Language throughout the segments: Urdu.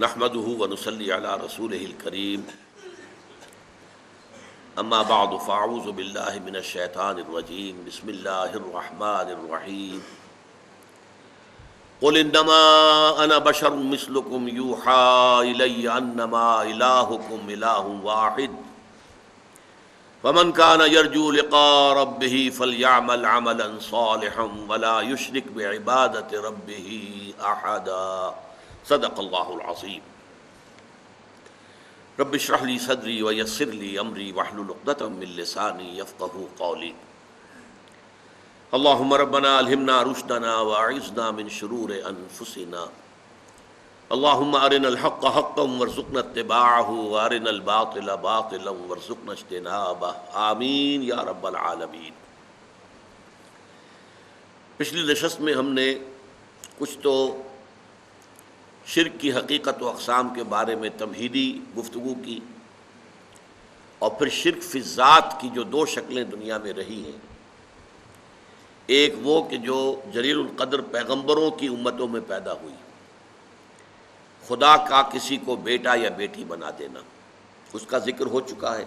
نحمده ونصلي على رسوله الكريم اما بعد فاعوذ بالله من الشيطان الرجيم بسم الله الرحمن الرحيم قل انما انا بشر مثلكم يوحى الي انما الهكم اله واحد فمن كان يرجو لقاء ربه فليعمل عملا صالحا ولا يشرك بعبادة ربه احدا صدق اللہ العظیم. رب اشرح لی صدری ویسر لی امری واحلل عقدۃ من لسانی یفقہوا قولی. اللہم ربنا الہمنا رشدنا واعذنا من شرور انفسنا. اللہم ارنا الحق حقا وارزقنا اتباعہ وارنا الباطل باطلا وارزقنا اجتنابہ. آمین یا رب العالمین. پچھلی نشست میں ہم نے کچھ تو شرک کی حقیقت و اقسام کے بارے میں تمہیدی گفتگو کی، اور پھر شرک فی الذات کی جو دو شکلیں دنیا میں رہی ہیں. ایک وہ کہ جو جلیل القدر پیغمبروں کی امتوں میں پیدا ہوئی، خدا کا کسی کو بیٹا یا بیٹی بنا دینا، اس کا ذکر ہو چکا ہے.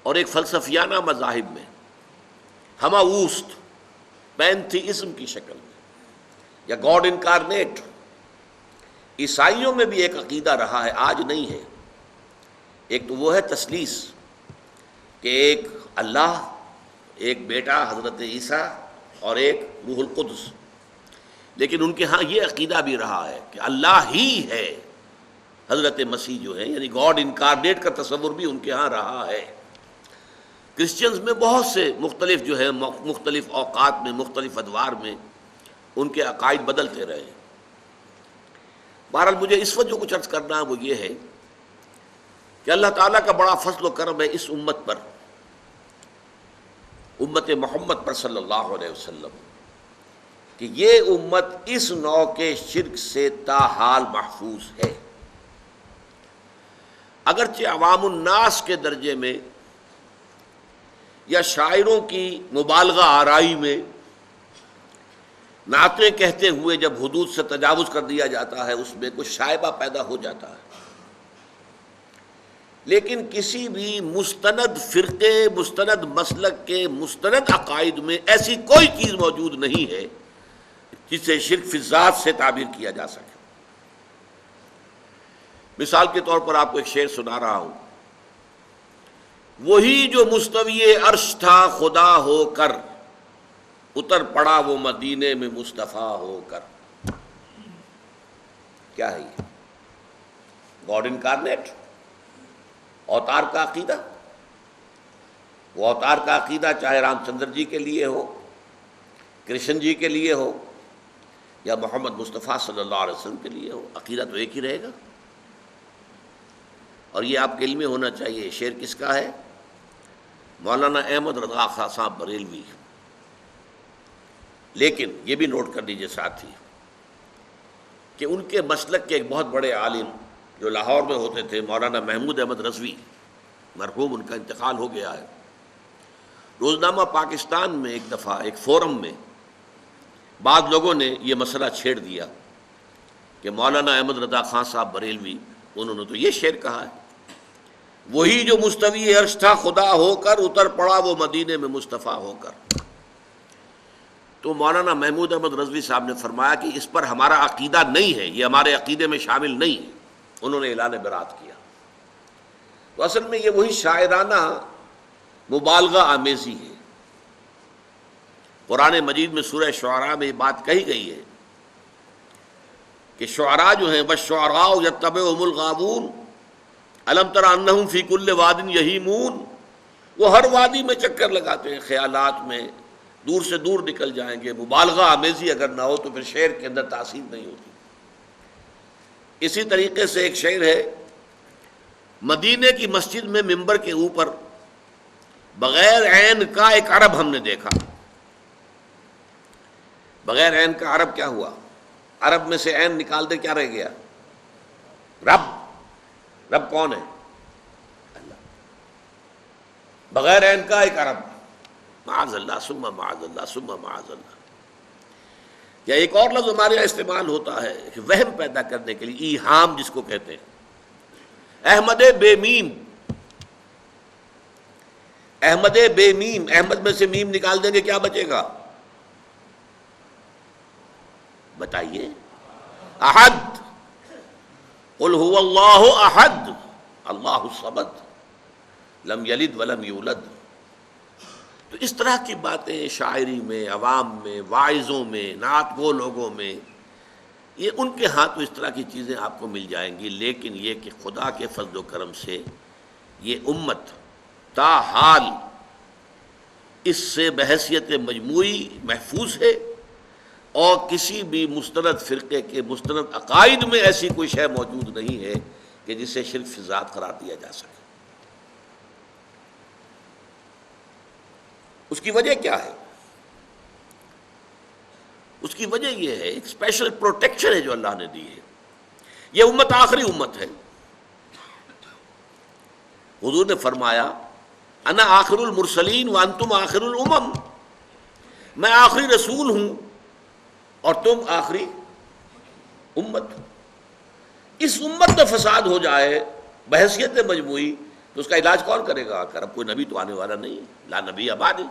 اور ایک فلسفیانہ مذاہب میں ہما اوست پینتھیزم کی شکل میں یا گاڈ انکارنیٹ، عیسائیوں میں بھی ایک عقیدہ رہا ہے، آج نہیں ہے. ایک تو وہ ہے تثلیث کہ ایک اللہ، ایک بیٹا حضرت عیسیٰ اور ایک روح القدس. لیکن ان کے ہاں یہ عقیدہ بھی رہا ہے کہ اللہ ہی ہے حضرت مسیح جو ہے، یعنی گاڈ انکارنیٹ کا تصور بھی ان کے ہاں رہا ہے. کرسچنز میں بہت سے مختلف جو ہے مختلف اوقات میں مختلف ادوار میں ان کے عقائد بدلتے رہے ہیں. بہرحال مجھے اس وقت جو کچھ عرض کرنا ہے وہ یہ ہے کہ اللہ تعالیٰ کا بڑا فضل و کرم ہے اس امت پر، امت محمد پر صلی اللہ علیہ وسلم، کہ یہ امت اس نوع کے شرک سے تاحال محفوظ ہے. اگرچہ عوام الناس کے درجے میں یا شاعروں کی مبالغہ آرائی میں نعتیں کہتے ہوئے جب حدود سے تجاوز کر دیا جاتا ہے اس میں کچھ شائبہ پیدا ہو جاتا ہے، لیکن کسی بھی مستند فرقے، مستند مسلک کے مستند عقائد میں ایسی کوئی چیز موجود نہیں ہے جسے شرک فی الذات سے تعبیر کیا جا سکے. مثال کے طور پر آپ کو ایک شعر سنا رہا ہوں. وہی جو مستوی عرش تھا خدا ہو کر، اتر پڑا وہ مدینے میں مصطفیٰ ہو کر. کیا ہے یہ؟ گاڈ انکارنیٹ، اوتار کا عقیدہ. وہ اوتار کا عقیدہ چاہے رام چندر جی کے لیے ہو، کرشن جی کے لیے ہو، یا محمد مصطفیٰ صلی اللہ علیہ وسلم کے لیے ہو، عقیدہ تو ایک ہی رہے گا. اور یہ آپ کے علم میں ہونا چاہیے. شعر کس کا ہے؟ مولانا احمد رضا خاں صاحب بریلوی. لیکن یہ بھی نوٹ کر لیجیے ساتھ ہی کہ ان کے مسلک کے ایک بہت بڑے عالم جو لاہور میں ہوتے تھے، مولانا محمود احمد رضوی، مرحوم، ان کا انتقال ہو گیا ہے. روزنامہ پاکستان میں ایک دفعہ ایک فورم میں بعض لوگوں نے یہ مسئلہ چھیڑ دیا کہ مولانا احمد رضا خاں صاحب بریلوی، انہوں نے تو یہ شعر کہا ہے، وہی جو مستوی عرش تھا خدا ہو کر، اتر پڑا وہ مدینے میں مصطفیٰ ہو کر. تو مولانا محمود احمد رضوی صاحب نے فرمایا کہ اس پر ہمارا عقیدہ نہیں ہے، یہ ہمارے عقیدے میں شامل نہیں ہے. انہوں نے اعلان برات کیا. تو اصل میں یہ وہی شاعرانہ مبالغہ آمیزی ہے. قرآن مجید میں سورہ شعراء میں یہ بات کہی گئی ہے کہ شعراء جو ہیں وَالشُّعَرَاءُ يَتَّبِعُهُمُ الْغَاوُونَ أَلَمْ تَرَ أَنَّهُمْ فِي كُلِّ وَادٍ يَهِيمُونَ. وہ ہر وادی میں چکر لگاتے ہیں، خیالات میں دور سے دور نکل جائیں گے. مبالغہ آمیزی اگر نہ ہو تو پھر شعر کے اندر تاثیر نہیں ہوتی. اسی طریقے سے ایک شعر ہے، مدینے کی مسجد میں ممبر کے اوپر بغیر عین کا ایک عرب ہم نے دیکھا. بغیر عین کا عرب کیا ہوا؟ عرب میں سے عین نکال دے کیا رہ گیا؟ رب. رب کون ہے؟ اللہ. بغیر عین کا ایک عرب، معاذ اللہ ثم معاذ اللہ ثم معاذ اللہ. یا ایک اور لفظ ہمارے یہاں استعمال ہوتا ہے کہ وہم پیدا کرنے کے لیے، ایہام جس کو کہتے ہیں، احمد بے میم، احمد بے میم، احمد میں سے میم نکال دیں گے کیا بچے گا؟ بتائیے، احد، قل هو اللہ احد اللہ الصمد لم یلد ولم یولد۔ تو اس طرح کی باتیں شاعری میں، عوام میں، واعظوں میں، نعت گو لوگوں میں، یہ ان کے ہاں تو اس طرح کی چیزیں آپ کو مل جائیں گی، لیکن یہ کہ خدا کے فضل و کرم سے یہ امت تاحال اس سے بحیثیت مجموعی محفوظ ہے، اور کسی بھی مستند فرقے کے مستند عقائد میں ایسی کوئی شے موجود نہیں ہے کہ جسے شرک فی ذات قرار دیا جا سکے۔ اس کی وجہ کیا ہے؟ اس کی وجہ یہ ہے، ایک اسپیشل پروٹیکشن ہے جو اللہ نے دی ہے۔ یہ امت آخری امت ہے۔ حضور نے فرمایا انا آخر المرسلین وانتم آخر الامم، میں آخری رسول ہوں اور تم آخری امت۔ اس امت میں فساد ہو جائے بحیثیت مجموعی تو اس کا علاج کون کرے گا؟ کہ اب کوئی نبی تو آنے والا نہیں ہے، لا نبی بعدی،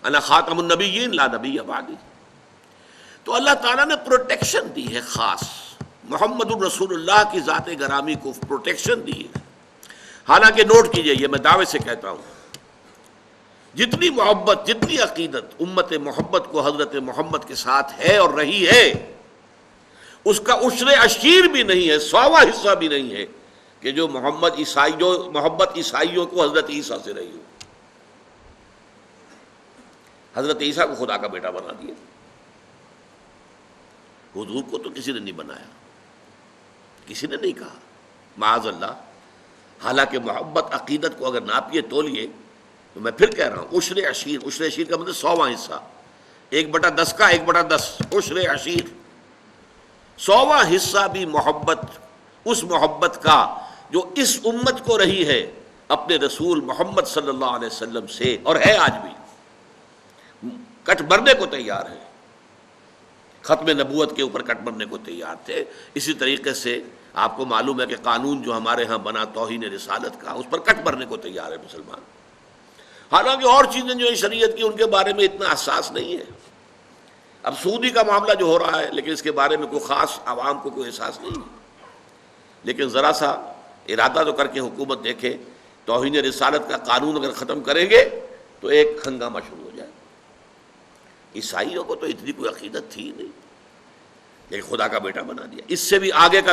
انا خاتم النبیین لا نبی بعدی۔ تو اللہ تعالیٰ نے پروٹیکشن دی ہے، خاص محمد الرسول اللہ کی ذات گرامی کو پروٹیکشن دی ہے۔ حالانکہ نوٹ کیجئے، یہ میں دعوے سے کہتا ہوں، جتنی محبت، جتنی عقیدت امت محبت کو حضرت محمد کے ساتھ ہے اور رہی ہے، اس کا عشر عشیر بھی نہیں ہے، 100واں حصہ بھی نہیں ہے کہ جو محبت عیسائیوں کو حضرت عیسیٰ سے رہی ہو۔ حضرت عیسیٰ کو خدا کا بیٹا بنا دیا، حضور کو تو کسی نے نہیں بنایا، کسی نے نہیں کہا، معاذ اللہ۔ حالانکہ محبت عقیدت کو اگر ناپیے تولیے تو میں پھر کہہ رہا ہوں، عشر عشیر، عشر عشیر کا مطلب 100واں حصہ، 1/10 کا 1/10 عشر عشیر، 100واں حصہ بھی محبت، اس محبت کا جو اس امت کو رہی ہے اپنے رسول محمد صلی اللہ علیہ وسلم سے، اور ہے آج بھی، کٹ مرنے کو تیار ہے، ختم نبوت کے اوپر کٹ مرنے کو تیار تھے۔ اسی طریقے سے آپ کو معلوم ہے کہ قانون جو ہمارے ہاں بنا توہین رسالت کا، اس پر کٹ مرنے کو تیار ہے مسلمان۔ حالانکہ اور چیزیں جو ہیں شریعت کی، ان کے بارے میں اتنا احساس نہیں ہے۔ اب سودی کا معاملہ جو ہو رہا ہے، لیکن اس کے بارے میں کوئی خاص عوام کو کوئی احساس نہیں ہے، لیکن ذرا سا ارادہ تو کر کے حکومت دیکھے، توہین رسالت کا قانون اگر ختم کریں گے تو ایک ہنگامہ شروع ہو جائے۔ عیسائیوں کو تو اتنی کوئی عقیدت تھی نہیں، لیکن خدا کا بیٹا بنا دیا۔ اس سے بھی آگے کا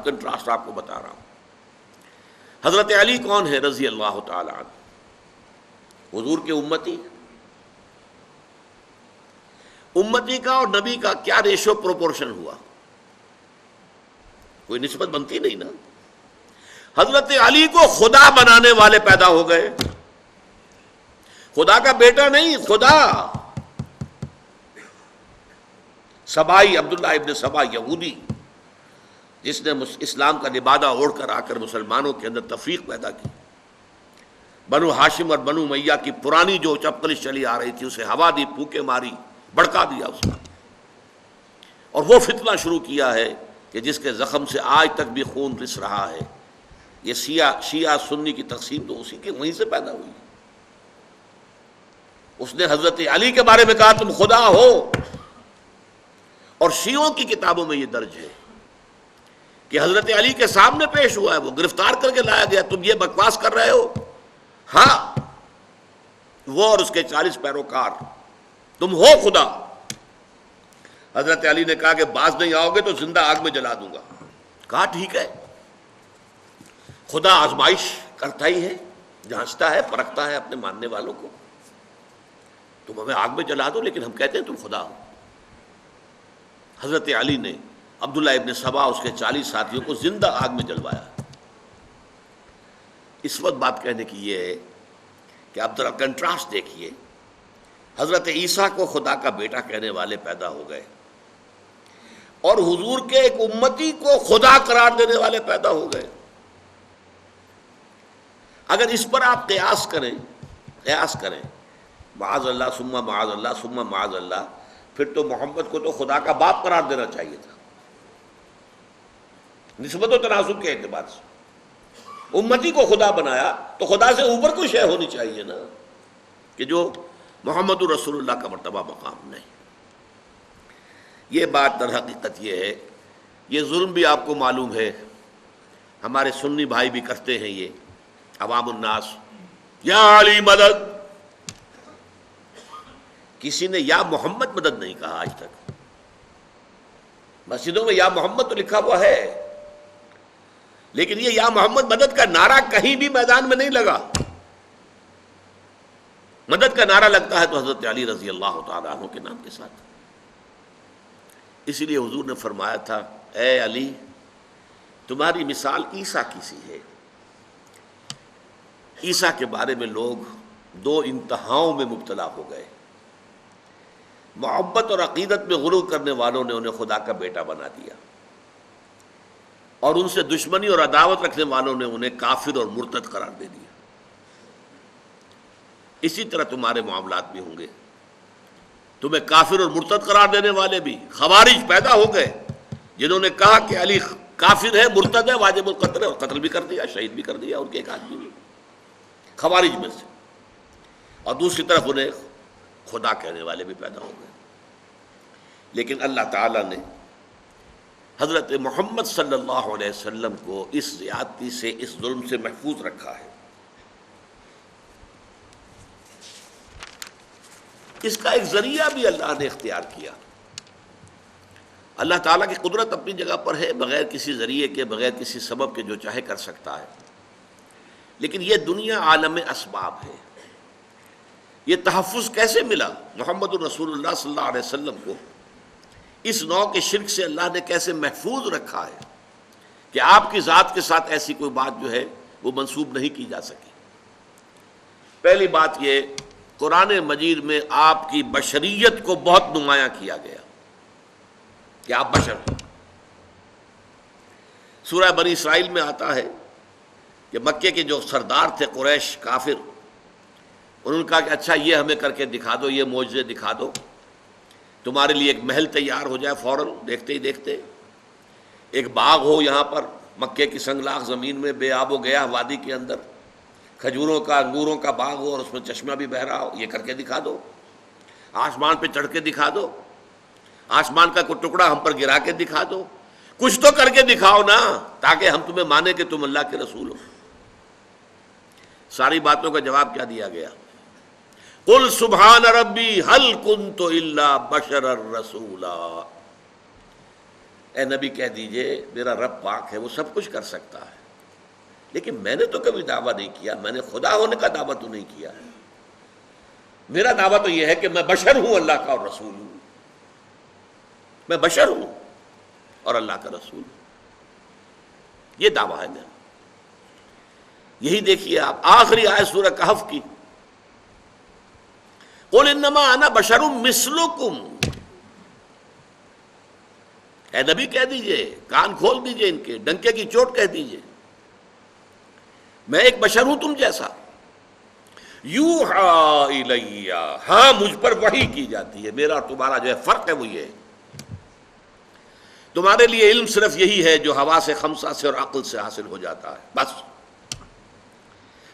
کنٹراسٹ آپ کو بتا رہا ہوں۔ حضرت علی کون ہے رضی اللہ تعالی عنہ؟ حضور کے امتی کا اور نبی کا کیا ریشو پروپورشن ہوا؟ کوئی نسبت بنتی نہیں نا۔ حضرت علی کو خدا بنانے والے پیدا ہو گئے، خدا کا بیٹا نہیں، خدا۔ سبائی، عبداللہ ابن سبا یہودی، جس نے اسلام کا لبادہ اوڑھ کر آ کر مسلمانوں کے اندر تفریق پیدا کی، بنو ہاشم اور بنو امیہ کی پرانی جو چپکلش چلی آ رہی تھی اسے ہوا دی، پھوکے ماری، بڑکا دیا اس کا، اور وہ فتنہ شروع کیا ہے کہ جس کے زخم سے آج تک بھی خون رس رہا ہے۔ یہ شیعہ سنی کی تقسیم تو اسی کے وہیں سے پیدا ہوئی۔ اس نے حضرت علی کے بارے میں کہا تم خدا ہو، اور شیعوں کی کتابوں میں یہ درج ہے کہ حضرت علی کے سامنے پیش ہوا ہے، وہ گرفتار کر کے لایا گیا، تم یہ بکواس کر رہے ہو؟ ہاں، وہ اور اس کے 40 پیروکار، تم ہو خدا۔ حضرت علی نے کہا کہ باز نہیں آؤ گے تو زندہ آگ میں جلا دوں گا۔ کہا ٹھیک ہے، خدا آزمائش کرتا ہی ہے، جانچتا ہے، پرکھتا ہے اپنے ماننے والوں کو، تم ہمیں آگ میں جلا دو لیکن ہم کہتے ہیں تم خدا ہو۔ حضرت علی نے عبداللہ ابن سبا اس کے 40 ساتھیوں کو زندہ آگ میں جلوایا۔ اس وقت بات کہنے کی یہ ہے کہ آپ ذرا کنٹراسٹ دیکھیے، حضرت عیسیٰ کو خدا کا بیٹا کہنے والے پیدا ہو گئے، اور حضور کے ایک امتی کو خدا قرار دینے والے پیدا ہو گئے۔ اگر اس پر آپ قیاس کریں معاذ اللہ ثم معاذ اللہ ثم معاذ اللہ، پھر تو محمد کو تو خدا کا باپ قرار دینا چاہیے تھا نسبت و تناسب کے اعتبار سے. امتی کو خدا بنایا تو خدا سے اوپر کوئی شے ہونی چاہیے نا کہ جو محمد رسول اللہ کا مرتبہ مقام نہیں. یہ بات در حقیقت یہ ہے. یہ ظلم بھی آپ کو معلوم ہے، ہمارے سنی بھائی بھی کرتے ہیں یہ عوام الناس، یا علی مدد. کسی نے یا محمد مدد نہیں کہا آج تک. مسجدوں میں یا محمد تو لکھا ہوا ہے، لیکن یہ یا محمد مدد کا نعرہ کہیں بھی میدان میں نہیں لگا. مدد کا نعرہ لگتا ہے تو حضرت علی رضی اللہ تعالیٰ عنہ کے نام کے ساتھ. اسی لیے حضور نے فرمایا تھا، اے علی تمہاری مثال عیسیٰ کی سی ہے. عیسیٰ کے بارے میں لوگ دو انتہاؤں میں مبتلا ہو گئے. محبت اور عقیدت میں غلو کرنے والوں نے انہیں خدا کا بیٹا بنا دیا، اور ان سے دشمنی اور عداوت رکھنے والوں نے انہیں کافر اور مرتد قرار دے دیا. اسی طرح تمہارے معاملات بھی ہوں گے. تمہیں کافر اور مرتد قرار دینے والے بھی خوارج پیدا ہو گئے، جنہوں نے کہا کہ علی کافر ہے، مرتد ہے، واجب القتل ہے، اور قتل بھی کر دیا، شہید بھی کر دیا ان کے ایک آدمی بھی خوارج میں سے. اور دوسری طرف انہیں خدا کہنے والے بھی پیدا ہو گئے. لیکن اللہ تعالیٰ نے حضرت محمد صلی اللہ علیہ وسلم کو اس زیادتی سے، اس ظلم سے محفوظ رکھا ہے. اس کا ایک ذریعہ بھی اللہ نے اختیار کیا. اللہ تعالیٰ کی قدرت اپنی جگہ پر ہے، بغیر کسی ذریعے کے، بغیر کسی سبب کے جو چاہے کر سکتا ہے. لیکن یہ دنیا عالم اسباب ہے. یہ تحفظ کیسے ملا محمد الرسول اللہ صلی اللہ علیہ وسلم کو؟ اس نوع کے شرک سے اللہ نے کیسے محفوظ رکھا ہے کہ آپ کی ذات کے ساتھ ایسی کوئی بات جو ہے وہ منسوب نہیں کی جا سکی. پہلی بات یہ، قرآن مجید میں آپ کی بشریت کو بہت نمایاں کیا گیا کہ آپ بشر ہیں. سورہ بنی اسرائیل میں آتا ہے کہ مکے کے جو سردار تھے قریش کافر، انہوں نے کہا کہ اچھا یہ ہمیں کر کے دکھا دو، یہ معجزے دکھا دو، تمہارے لیے ایک محل تیار ہو جائے فوراً دیکھتے ہی دیکھتے، ایک باغ ہو یہاں پر مکے کی سنگلاخ زمین میں بے آب و گیا وادی کے اندر، کھجوروں کا انگوروں کا باغ ہو اور اس میں چشمہ بھی بہہ رہا ہو، یہ کر کے دکھا دو. آسمان پہ چڑھ کے دکھا دو، آسمان کا کوئی ٹکڑا ہم پر گرا کے دکھا دو، کچھ تو کر کے دکھاؤ نا تاکہ ہم تمہیں مانے کہ تم اللہ کے رسول ہو. ساری باتوں کا جواب کیا دیا گیا؟ قل سبحان ربی هل کنت الا بشرا رسولا. اے نبی کہہ دیجئے میرا رب پاک ہے، وہ سب کچھ کر سکتا ہے، لیکن میں نے تو کبھی دعویٰ نہیں کیا، میں نے خدا ہونے کا دعویٰ تو نہیں کیا ہے. میرا دعویٰ تو یہ ہے کہ میں بشر ہوں، اللہ کا اور رسول ہوں. میں بشر ہوں اور اللہ کا رسول ہوں، یہ دعویٰ ہے میرا. یہی دیکھیے آپ آخری آیت سورہ کہف کی، قل انما انا بشر مثلکم. اے نبی کہہ دیجئے، کان کھول دیجئے ان کے، ڈنکے کی چوٹ کہہ دیجئے، میں ایک بشر ہوں تم جیسا. یوحی الی، ہاں مجھ پر وحی کی جاتی ہے. میرا اور تمہارا جو ہے فرق ہے وہ یہ ہے، تمہارے لیے علم صرف یہی ہے جو حواس خمسہ سے اور عقل سے حاصل ہو جاتا ہے، بس.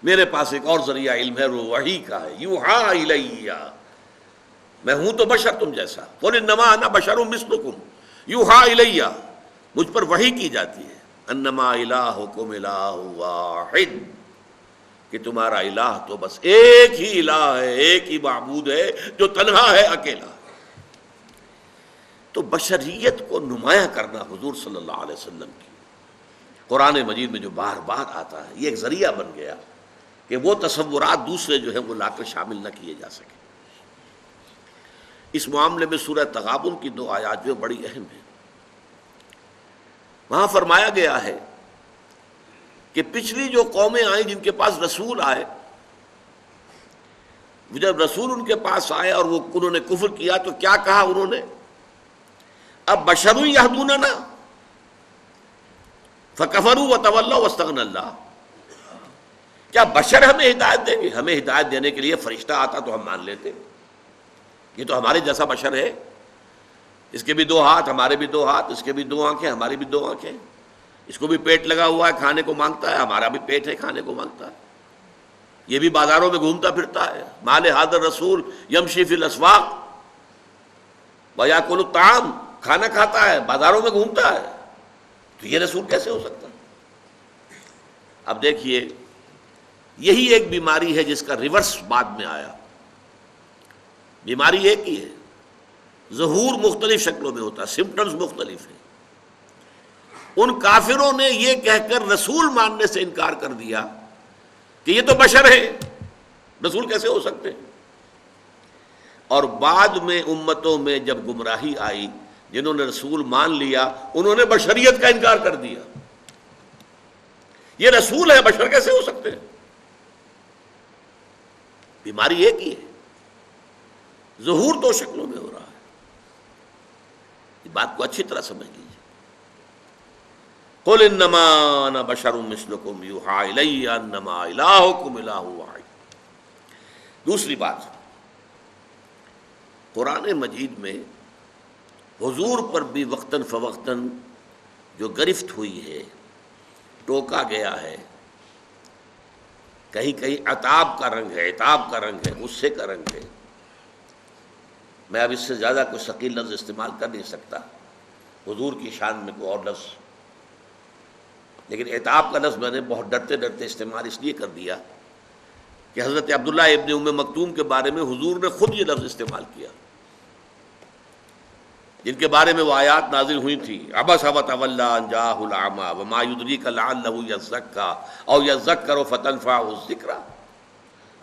میرے پاس ایک اور ذریعہ علم ہے، وہ وحی کا ہے. یوحی الی، میں ہوں تو بشر تم جیسا. قل انما انا بشر مثلکم یوحی الی، مجھ پر وحی کی جاتی ہے. انما الہکم الہ واحد، کہ تمہارا الہ تو بس ایک ہی الہ ہے، ایک ہی معبود ہے جو تنہا ہے، اکیلا ہے. تو بشریت کو نمایاں کرنا حضور صلی اللہ علیہ وسلم کی قرآن مجید میں جو بار بار آتا ہے، یہ ایک ذریعہ بن گیا کہ وہ تصورات دوسرے جو ہیں وہ لا کر شامل نہ کیے جا سکے. اس معاملے میں سورہ تغابن کی 2 آیات جو بڑی اہم ہیں. وہاں فرمایا گیا ہے کہ پچھلی جو قومیں آئیں جن کے پاس رسول آئے، جب رسول ان کے پاس آئے اور وہ انہوں نے کفر کیا تو کیا کہا انہوں نے؟ اب بشر یہدوننا فکفروا وتولوا واستغنى اللہ. کیا بشر ہمیں ہدایت دیں گے؟ ہمیں ہدایت دینے کے لیے فرشتہ آتا تو ہم مان لیتے، یہ تو ہمارے جیسا بشر ہے. اس کے بھی دو ہاتھ، ہمارے بھی دو ہاتھ، اس کے بھی دو آنکھیں، ہماری بھی دو آنکھیں، اس کو بھی پیٹ لگا ہوا ہے، کھانے کو مانگتا ہے، ہمارا بھی پیٹ ہے، کھانے کو مانگتا ہے، یہ بھی بازاروں میں گھومتا پھرتا ہے، مال حاضر رسول یمشی فی الاسواق ویاکل الطعام، کھانا کھاتا ہے، بازاروں میں گھومتا ہے، تو یہ رسول کیسے ہو سکتا ہے؟ اب دیکھیے، یہی ایک بیماری ہے جس کا ریورس بعد میں آیا. بیماری ایک ہی ہے، ظہور مختلف شکلوں میں ہوتا ہے، سمپٹمز مختلف ہیں. ان کافروں نے یہ کہہ کر رسول ماننے سے انکار کر دیا کہ یہ تو بشر ہے، رسول کیسے ہو سکتے ہیں. اور بعد میں امتوں میں جب گمراہی آئی، جنہوں نے رسول مان لیا انہوں نے بشریت کا انکار کر دیا. یہ رسول ہے، بشر کیسے ہو سکتے ہیں؟ بیماری ایک ہی ہے، ظہور دو شکلوں میں ہو رہا ہے. اس بات کو اچھی طرح سمجھ لیجیے. قل انما انا بشر مثلکم یوحی الی انما الہکم الہ واحد. دوسری بات، قرآن مجید میں حضور پر بھی وقتاً فوقتاً جو گرفت ہوئی ہے، ٹوکا گیا ہے، کہیں کہیں عتاب کا رنگ ہے، عتاب کا رنگ ہے، غصے کا رنگ ہے. میں اب اس سے زیادہ کوئی ثقیل لفظ استعمال کر نہیں سکتا حضور کی شان میں کوئی اور لفظ، لیکن عتاب کا لفظ میں نے بہت ڈرتے ڈرتے استعمال اس لیے کر دیا کہ حضرت عبداللہ ابن ام مکتوم کے بارے میں حضور نے خود یہ لفظ استعمال کیا، جن کے بارے میں وہ آیات نازل ہوئی تھی. عبس وتولی ان جاءہ الاعمی وما یدریک لعلہ یزکی او یذکر فتنفعہ الذکری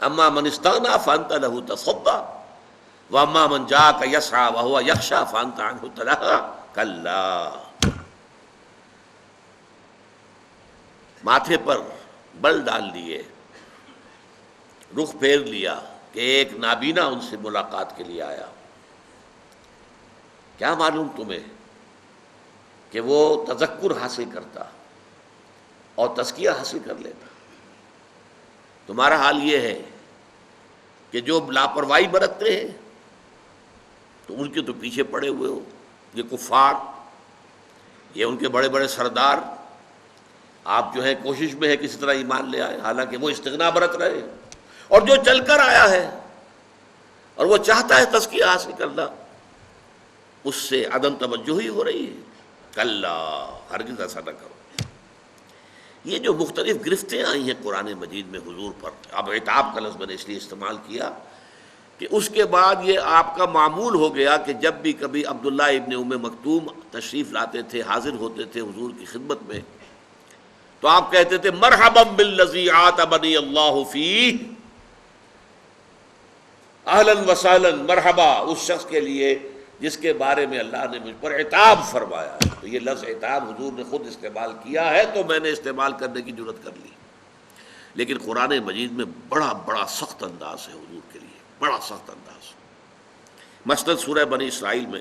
اما من استغنی فانت لہ تصدی واما من جاءک یسعی وہو یخشی فانت عنہ تلہی کلا. ماتھے پر بل ڈال لیے، رخ پھیر لیا کہ ایک نابینا ان سے ملاقات کے لیے آیا. کیا معلوم تمہیں کہ وہ تذکر حاصل کرتا اور تزکیہ حاصل کر لیتا؟ تمہارا حال یہ ہے کہ جو لاپرواہی برتتے ہیں تو ان کے تو پیچھے پڑے ہوئے ہو. یہ کفار، یہ ان کے بڑے بڑے سردار، آپ جو ہے کوشش میں ہے کسی طرح ایمان لے آئے، حالانکہ وہ استغنا برت رہے. اور جو چل کر آیا ہے اور وہ چاہتا ہے تزکیہ حاصل کرنا، اس سے عدم توجہ ہی ہو رہی ہے. کلا، ہرگز ایسا نہ کرو. یہ جو مختلف گرفتیں آئی ہیں قرآن مجید میں حضور پر، اب عتاب کا لفظ میں نے اس لیے استعمال کیا کہ اس کے بعد یہ آپ کا معمول ہو گیا کہ جب بھی کبھی عبداللہ ابن ام مکتوم تشریف لاتے تھے، حاضر ہوتے تھے حضور کی خدمت میں، تو آپ کہتے تھے مرحبا بالذی عاتبنی اللہ فیہ، اہلا وسہلا، مرحبا اس شخص کے لیے جس کے بارے میں اللہ نے مجھ پر عتاب فرمایا ہے. تو یہ لفظ عتاب حضور نے خود استعمال کیا ہے تو میں نے استعمال کرنے کی جرات کر لی. لیکن قرآن مجید میں بڑا بڑا سخت انداز ہے حضور کے لیے، بڑا سخت انداز. مثلاً سورہ بنی اسرائیل میں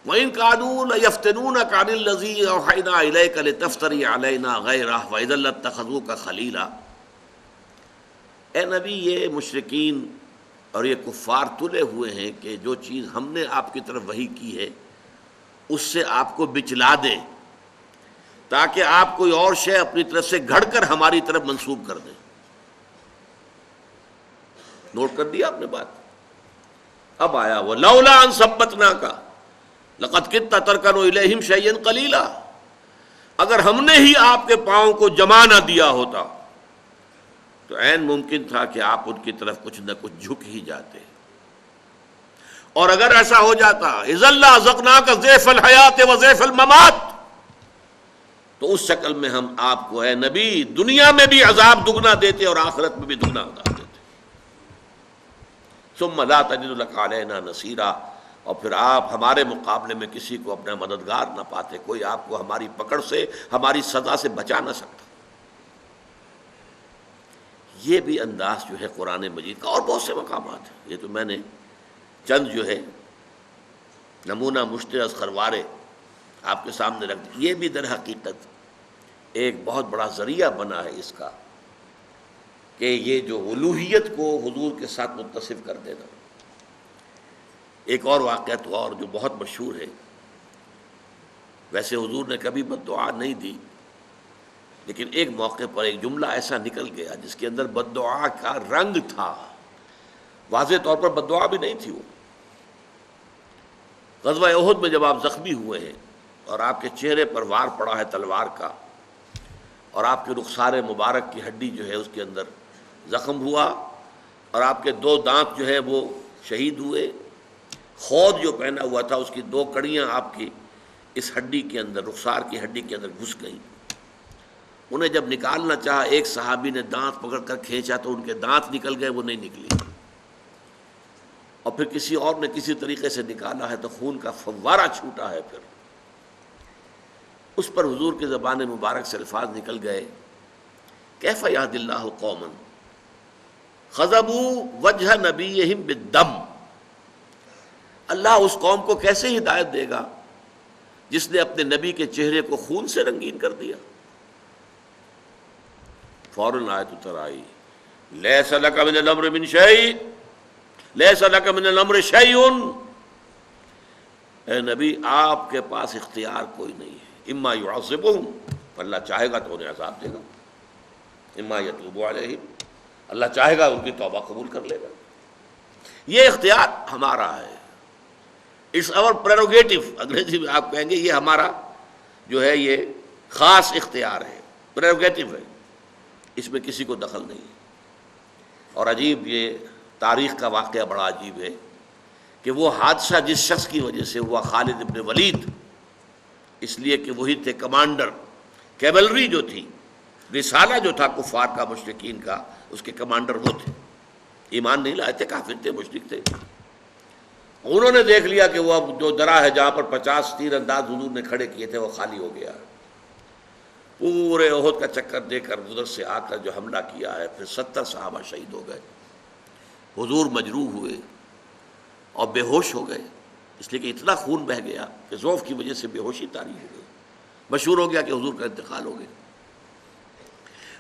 وَإِن كَانُوا لَيَفْتِنُونَكَ عَنِ الَّذِي أَوْحَيْنَا إِلَيْكَ لِتَفْتَرِيَ عَلَيْنَا غَيْرَهُ وَإِذًا لَاتَّخَذُوكَ خَلِيلًا. اے نبی، یہ مشرکین اور یہ کفار تلے ہوئے ہیں کہ جو چیز ہم نے آپ کی طرف وحی کی ہے اس سے آپ کو بچلا دیں، تاکہ آپ کوئی اور شے اپنی طرف سے گھڑ کر ہماری طرف منسوب کر دیں. نوٹ کر دیا آپ نے بات؟ اب آیا وَلَوْلَا أَن ثَبَّتْنَاكَ لَقَدْ كِدتَّ تَرْكَنُ إِلَيْهِمْ شَيْئًا قَلِيلًا. اگر ہم نے ہی آپ کے پاؤں کو جما نہ دیا ہوتا تو عین ممکن تھا کہ آپ ان کی طرف کچھ نہ کچھ جھک ہی جاتے. اور اگر ایسا ہو جاتا اِذًا لَأَذَقْنَاكَ ضِعْفَ الْحَيَاةِ وَضِعْفَ الْمَمَاتِ، تو اس شکل میں ہم آپ کو اے نبی دنیا میں بھی عذاب دگنا دیتے اور آخرت میں بھی دگنا عذاب دیتے. ثم لا تجد لك علينا نصيرا، اور پھر آپ ہمارے مقابلے میں کسی کو اپنا مددگار نہ پاتے، کوئی آپ کو ہماری پکڑ سے، ہماری سزا سے بچا نہ سکتا. یہ بھی انداز جو ہے قرآن مجید کا، اور بہت سے مقامات ہیں. یہ تو میں نے چند جو ہے نمونہ مشترک خروارے آپ کے سامنے رکھ دی. یہ بھی در حقیقت ایک بہت بڑا ذریعہ بنا ہے اس کا کہ یہ جو الوہیت کو حضور کے ساتھ متصف کر دینا. ایک اور واقعہ تو اور جو بہت مشہور ہے، ویسے حضور نے کبھی بد دعا نہیں دی، لیکن ایک موقع پر ایک جملہ ایسا نکل گیا جس کے اندر بد دعا کا رنگ تھا، واضح طور پر بد دعا بھی نہیں تھی وہ۔ غزوہ احد میں جب آپ زخمی ہوئے ہیں اور آپ کے چہرے پر وار پڑا ہے تلوار کا، اور آپ کے رخسار مبارک کی ہڈی جو ہے اس کے اندر زخم ہوا، اور آپ کے 2 دانت جو ہے وہ شہید ہوئے، خود جو پہنا ہوا تھا اس کی 2 کڑیاں آپ کی اس ہڈی کے اندر، رخسار کی ہڈی کے اندر گھس گئیں۔ انہیں جب نکالنا چاہا، ایک صحابی نے دانت پکڑ کر کھینچا تو ان کے دانت نکل گئے، وہ نہیں نکلی، اور پھر کسی اور نے کسی طریقے سے نکالا ہے تو خون کا فوارہ چھوٹا ہے، پھر اس پر حضور کی زبان مبارک سے الفاظ نکل گئے، کیف یہد اللہ قوما خضبوا وجہ نبیہم بالدم، اللہ اس قوم کو کیسے ہدایت دے گا جس نے اپنے نبی کے چہرے کو خون سے رنگین کر دیا۔ فوراً آیت اتر آئی، لیس لک من الامر من شیء، لیس لک من الامر شیء، اے نبی آپ کے پاس اختیار کوئی نہیں ہے، اما یعذبہم، اللہ چاہے گا تو انہیں عذاب دے گا، اما یتوب علیہم، اللہ چاہے گا ان کی توبہ قبول کر لے گا، یہ اختیار ہمارا ہے، اٹس اور پریروگیٹو، انگریزی میں آپ کہیں گے یہ ہمارا جو ہے یہ خاص اختیار ہے، پریروگیٹو ہے، اس میں کسی کو دخل نہیں ہے۔ اور عجیب یہ تاریخ کا واقعہ بڑا عجیب ہے کہ وہ حادثہ جس شخص کی وجہ سے ہوا، خالد ابن ولید، اس لیے کہ وہی تھے کمانڈر، کیولری جو تھی، رسالہ جو تھا کفار کا، مشرکین کا، اس کے کمانڈر وہ تھے، ایمان نہیں لائے تھے، کافر تھے، مشرک تھے۔ انہوں نے دیکھ لیا کہ وہ جو درہ ہے جہاں پر 50 تیر انداز حضور نے کھڑے کیے تھے وہ خالی ہو گیا، پورے احد کا چکر دے کر ادھر سے آ کر جو حملہ کیا ہے، پھر 70 صحابہ شہید ہو گئے، حضور مجروح ہوئے اور بے ہوش ہو گئے، اس لیے کہ اتنا خون بہہ گیا کہ ضعف کی وجہ سے بے ہوشی طاری ہو گئی، مشہور ہو گیا کہ حضور کا انتقال ہو گیا۔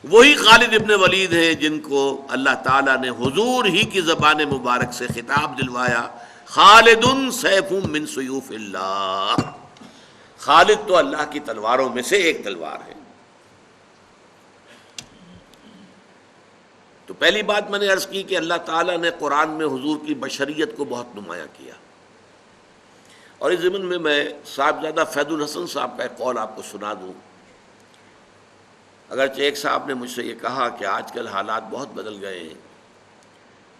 وہی خالد ابن ولید ہے جن کو اللہ تعالیٰ نے حضور ہی کی زبان مبارک سے خطاب دلوایا، خالد سیف من سیوف اللہ، خالد تو اللہ کی تلواروں میں سے ایک تلوار ہے۔ تو پہلی بات میں نے عرض کی کہ اللہ تعالیٰ نے قرآن میں حضور کی بشریت کو بہت نمایاں کیا، اور اس ضمن میں صاحبزادہ فیض الحسن صاحب کا ایک قول آپ کو سنا دوں۔ اگرچہ ایک صاحب نے مجھ سے یہ کہا کہ آج کل حالات بہت بدل گئے ہیں،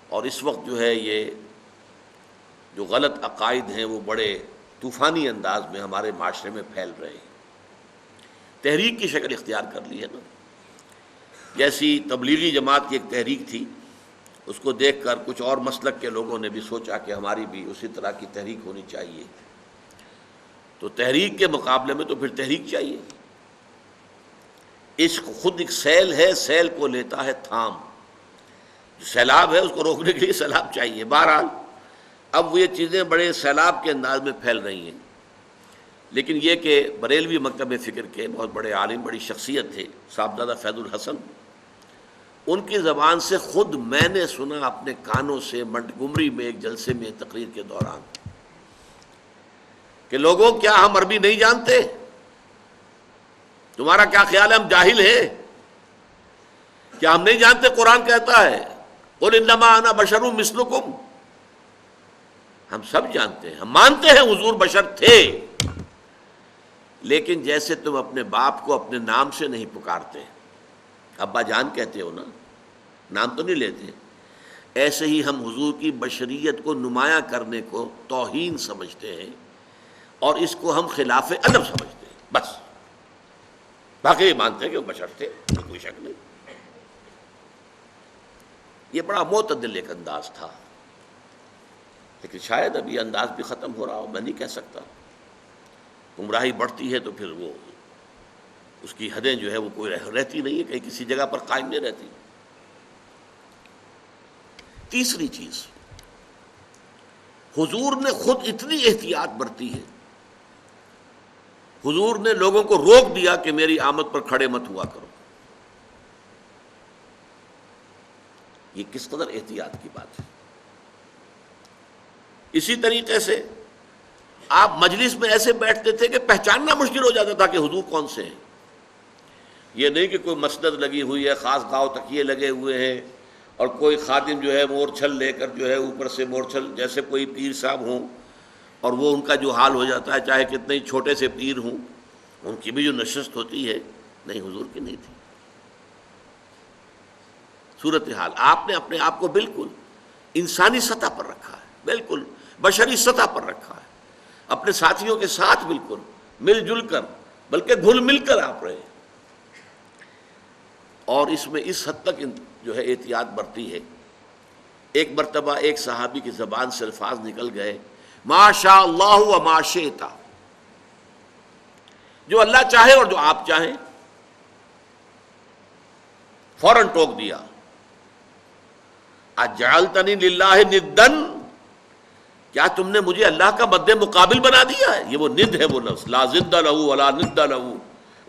اور اس وقت جو ہے یہ جو غلط عقائد ہیں وہ بڑے طوفانی انداز میں ہمارے معاشرے میں پھیل رہے ہیں، تحریک کی شکل اختیار کر لی ہے نا، جیسی تبلیغی جماعت کی ایک تحریک تھی، اس کو دیکھ کر کچھ اور مسلک کے لوگوں نے بھی سوچا کہ ہماری بھی اسی طرح کی تحریک ہونی چاہیے، تو تحریک کے مقابلے میں تو پھر تحریک چاہیے۔ عشق خود ایک سیل ہے، سیل کو لیتا ہے تھام، جو سیلاب ہے اس کو روکنے کے لیے سیلاب چاہیے۔ بہرحال اب وہ یہ چیزیں بڑے سیلاب کے انداز میں پھیل رہی ہیں، لیکن یہ کہ بریلوی مکتب فکر کے بہت بڑے عالم، بڑی شخصیت تھے صاحبزادہ فیض الحسن، ان کی زبان سے خود میں نے سنا اپنے کانوں سے منٹگمری میں ایک جلسے میں تقریر کے دوران کہ لوگوں کیا ہم عربی نہیں جانتے؟ تمہارا کیا خیال ہے ہم جاہل ہیں؟ کیا ہم نہیں جانتے قرآن کہتا ہے قل انما انا بشر مثلکم؟ ہم سب جانتے ہیں، ہم مانتے ہیں حضور بشر تھے، لیکن جیسے تم اپنے باپ کو اپنے نام سے نہیں پکارتے، ابا جان کہتے ہو نا، نام تو نہیں لیتے، ایسے ہی ہم حضور کی بشریت کو نمایاں کرنے کو توہین سمجھتے ہیں، اور اس کو ہم خلاف ادب سمجھتے ہیں، بس باقی مانتے ہیں کہ وہ بشر تھے، کوئی شک نہیں۔ یہ بڑا معتدل ایک انداز تھا، لیکن شاید اب یہ انداز بھی ختم ہو رہا ہو، میں نہیں کہہ سکتا۔ گمراہی بڑھتی ہے تو پھر وہ اس کی حدیں جو ہے وہ کوئی رہتی نہیں ہے، کہیں کسی جگہ پر قائم نہیں رہتی۔ تیسری چیز، حضور نے خود اتنی احتیاط برتی ہے، حضور نے لوگوں کو روک دیا کہ میری آمد پر کھڑے مت ہوا کرو۔ یہ کس قدر احتیاط کی بات ہے۔ اسی طریقے سے آپ مجلس میں ایسے بیٹھتے تھے کہ پہچاننا مشکل ہو جاتا تھا کہ حضور کون سے ہیں. یہ نہیں کہ کوئی مسند لگی ہوئی ہے، خاص گاؤ تکیے لگے ہوئے ہیں، اور کوئی خادم جو ہے مورچھل لے کر جو ہے اوپر سے مورچھل جیسے کوئی پیر صاحب ہوں، اور وہ ان کا جو حال ہو جاتا ہے چاہے کتنے ہی چھوٹے سے پیر ہوں، ان کی بھی جو نشست ہوتی ہے، نہیں، حضور کی نہیں تھی. صورتحال آپ نے اپنے آپ کو بالکل انسانی سطح پر رکھا ہے، بالکل بشری سطح پر رکھا ہے، اپنے ساتھیوں کے ساتھ بالکل مل جل کر، بلکہ گھل مل کر آپ رہے. اور اس میں اس حد تک جو ہے احتیاط برتی ہے. ایک مرتبہ ایک صحابی کی زبان سے الفاظ نکل گئے، ما شاء اللہ و ما شئت، جو اللہ چاہے اور جو آپ چاہیں. فوراً ٹوک دیا، اجعلتنی للہ ندن، کیا تم نے مجھے اللہ کا مد مقابل بنا دیا ہے؟ یہ وہ ند ہے، وہ لفظ لا ضد لہ ولا ند لہ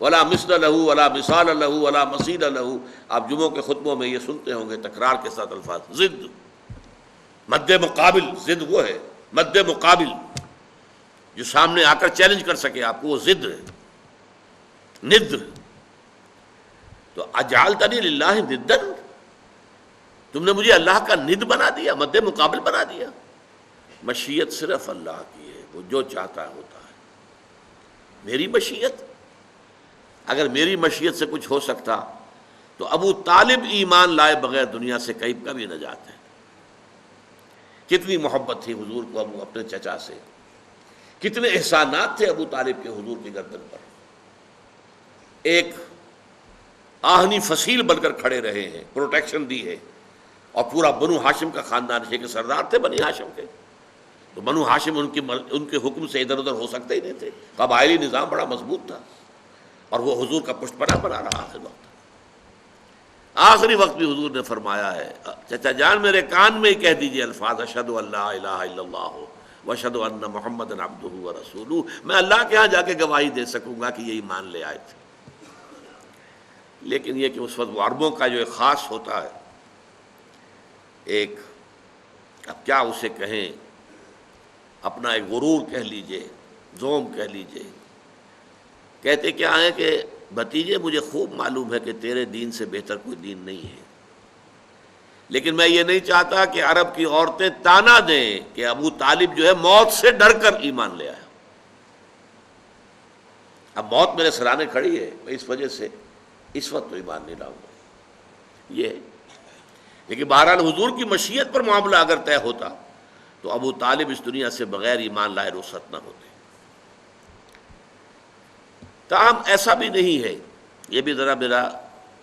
ولا مثل لہ ولا مثال لہ ولا مثیل لہ. آپ جمعوں کے خطبوں میں یہ سنتے ہوں گے تکرار کے ساتھ الفاظ ضد، مد مقابل. ضد وہ ہے مد مقابل جو سامنے آ کر چیلنج کر سکے آپ کو، وہ ضد ہے، ند. تو اجعلتنی للہ ندن، تم نے مجھے اللہ کا ند بنا دیا، مد مقابل بنا دیا. مشیت صرف اللہ کی ہے، وہ جو چاہتا ہے ہوتا ہے. میری مشیت، اگر میری مشیت سے کچھ ہو سکتا تو ابو طالب ایمان لائے بغیر دنیا سے کبھی نجات ہے. کتنی محبت تھی حضور کو ابو اپنے چچا سے، کتنے احسانات تھے ابو طالب کے حضور کی گردن پر. ایک آہنی فصیل بن کر کھڑے رہے ہیں، پروٹیکشن دی ہے. اور پورا بنو ہاشم کا خاندان ہے کہ سردار تھے بنی ہاشم کے، تو بنو ہاشم ان کے حکم سے ادھر ادھر ہو سکتے ہی نہیں تھے. قبائلی نظام بڑا مضبوط تھا، اور وہ حضور کا پشت پناہ بنا رہا آخر وقت. آخری وقت بھی حضور نے فرمایا ہے، چچا جان میرے کان میں ہی کہہ دیجئے الفاظ اشہد ان لا الہ الا اللہ واشہد ان محمدا عبدہ ورسولہ، میں اللہ کے ہاں جا کے گواہی دے سکوں گا کہ یہ ایمان لے آئے تھے. لیکن یہ کہ اس وقت وہ عربوں کا جو ایک خاص ہوتا ہے، ایک اب کیا اسے کہیں، اپنا ایک غرور کہہ لیجئے، زوم کہہ لیجئے. کہتے کیا ہے کہ بھتیجے مجھے خوب معلوم ہے کہ تیرے دین سے بہتر کوئی دین نہیں ہے، لیکن میں یہ نہیں چاہتا کہ عرب کی عورتیں تانا دیں کہ ابو طالب جو ہے موت سے ڈر کر ایمان لے آیا. اب موت میرے سرانے کھڑی ہے، میں اس وجہ سے اس وقت تو ایمان نہیں لاؤں گا. یہ لیکن بہرحال حضور کی مشیت پر معاملہ اگر طے ہوتا تو ابو طالب اس دنیا سے بغیر ایمان لائے رخصت نہ ہوتے. تاہم ایسا بھی نہیں ہے، یہ بھی ذرا میرا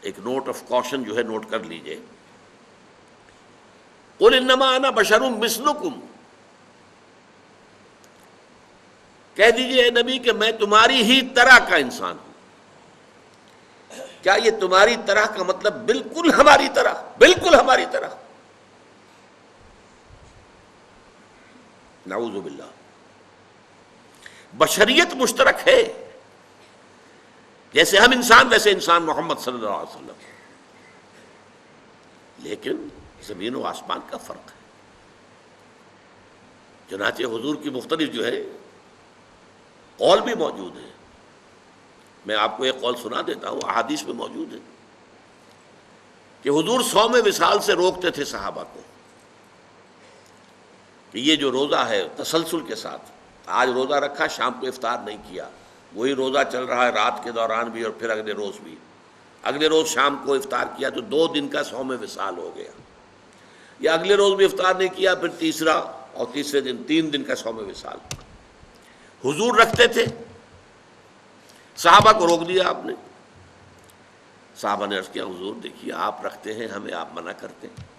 ایک نوٹ آف کوشن جو ہے نوٹ کر لیجئے. قل انما انا بشر مثلکم، کہہ دیجئے اے نبی کہ میں تمہاری ہی طرح کا انسان ہوں. کیا یہ تمہاری طرح کا مطلب بالکل ہماری طرح؟ بالکل ہماری طرح؟ نعوذ باللہ. بشریت مشترک ہے، جیسے ہم انسان ویسے انسان محمد صلی اللہ علیہ وسلم، لیکن زمین و آسمان کا فرق ہے. چنانچہ حضور کی مختلف جو ہے قول بھی موجود ہیں. میں آپ کو ایک قول سنا دیتا ہوں، احادیث میں موجود ہے کہ حضور صوم وصال سے روکتے تھے صحابہ کو کہ یہ جو روزہ ہے تسلسل کے ساتھ، آج روزہ رکھا شام کو افطار نہیں کیا، وہی روزہ چل رہا ہے رات کے دوران بھی اور پھر اگلے روز بھی، اگلے روز شام کو افطار کیا تو 2 دن کا صوم وصال ہو گیا، یا اگلے روز بھی افطار نہیں کیا پھر تیسرا، اور تیسرے دن 3 دن کا صوم وصال. حضور رکھتے تھے، صحابہ کو روک دیا آپ نے. صحابہ نے عرض کیا حضور دیکھیے آپ رکھتے ہیں، ہمیں آپ منع کرتے ہیں.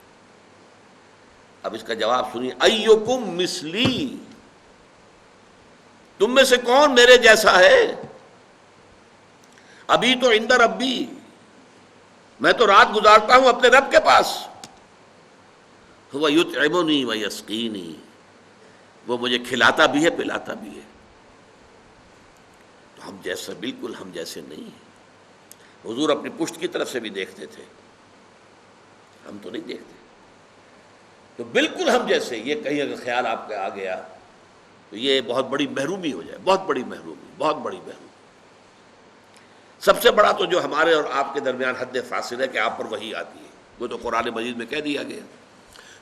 اب اس کا جواب سنیے، ایکم مثلی، تم میں سے کون میرے جیسا ہے؟ ابھی تو عند ربی، میں تو رات گزارتا ہوں اپنے رب کے پاس. هو یطعمنی و یسقینی، وہ مجھے کھلاتا بھی ہے پلاتا بھی ہے. تو ہم جیسا بالکل ہم جیسے نہیں ہیں. حضور اپنی پشت کی طرف سے بھی دیکھتے تھے، ہم تو نہیں دیکھتے. تو بالکل ہم جیسے یہ کہیں اگر خیال آپ کا آ گیا تو یہ بہت بڑی محرومی ہو جائے، بہت بڑی محرومی، بہت بڑی محرومی۔ سب سے بڑا تو جو ہمارے اور آپ کے درمیان حد فاصل ہے کہ آپ پر وحی آتی ہے، وہ تو قرآن مجید میں کہہ دیا گیا،